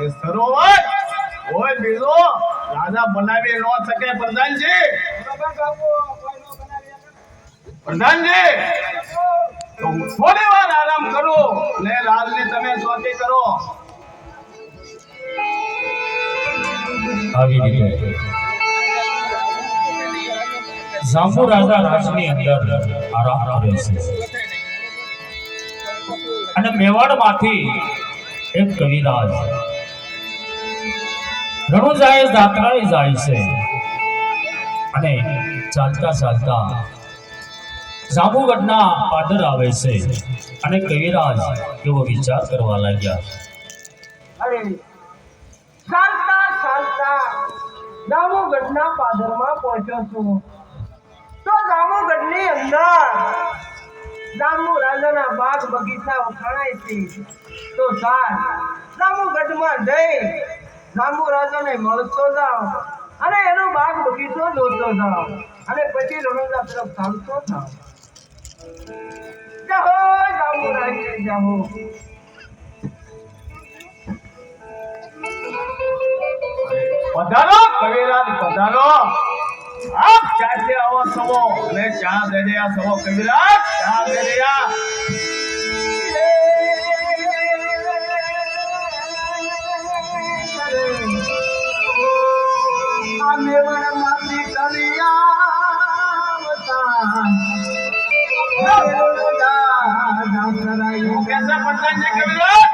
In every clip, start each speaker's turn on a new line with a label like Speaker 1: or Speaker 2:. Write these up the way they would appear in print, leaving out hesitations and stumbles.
Speaker 1: એ સરોવર ઓય બીજો રાજા બનાવી ન શકે પ્રધાનજી પ્રધાનજી તો થોડી વાર આરામ કરો ને રાજની તમે સોટી કરો
Speaker 2: આવી રીતે જાંબુ રાજા રાજની અંદર આરામ કરે છે અને મેવાડમાંથી એક કવિરાજ રણુજાએ જાત્રાએ જાય છે અને ચાલતા ચાલતા જાંબુગઢના પાદર આવે છે અને કવિરાજ એવો વિચાર કરવા લાગ્યા.
Speaker 3: અરે ચાલતા ચાલતા જાંબુગઢના પાદરમાં પહોંચ્યો છું તો જાંબુગઢની અંદર જાંબુ રાજાના બાગ બગીચા ઉખાણાય છે તો ચાલ જાંબુગઢમાં જઈ જાંબુ રાજાને મળતો જાઓ અને એનો બાગ બગીચો જોતો જાઓ અને પછી રણુજા તરફ ચાલતો જાઓ. જાહો જાંબુ રાજા જાહો.
Speaker 1: પધારો કવિરાજ પધારો આપ ચાચે આવો સવો અને ચા દે રહ્યા સવો કવિરાજ ચા દે રહ્યા
Speaker 3: આ મેવાડમાંથી
Speaker 1: કેસા પ્રધાનજી કવિરાજ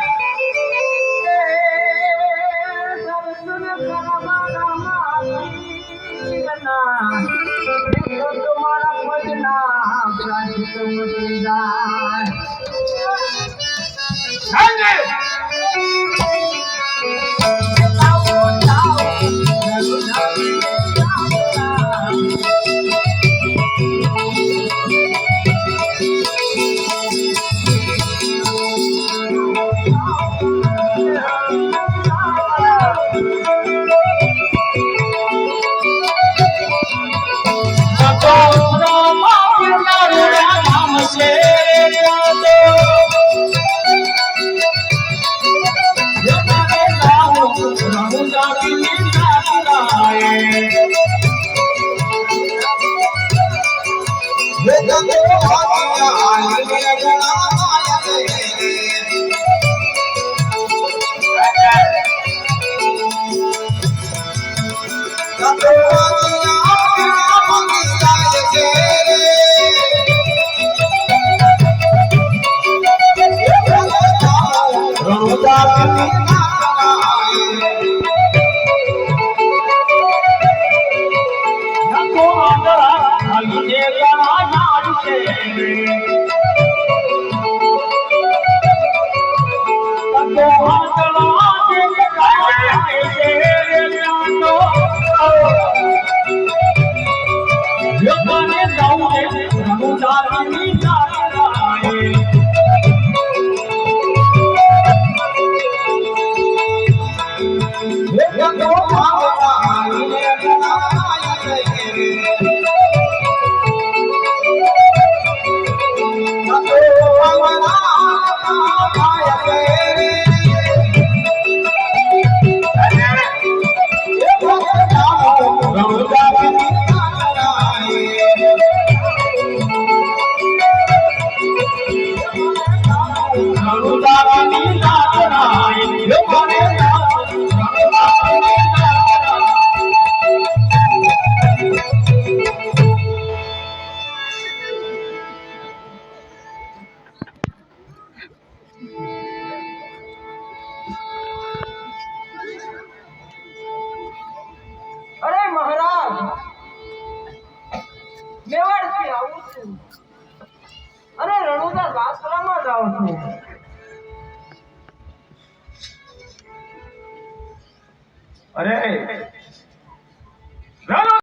Speaker 3: અરે મહારાજ મેવાડથી આવું છું અને રણુજા જાત્રામાં જાઉં છું.
Speaker 1: અરે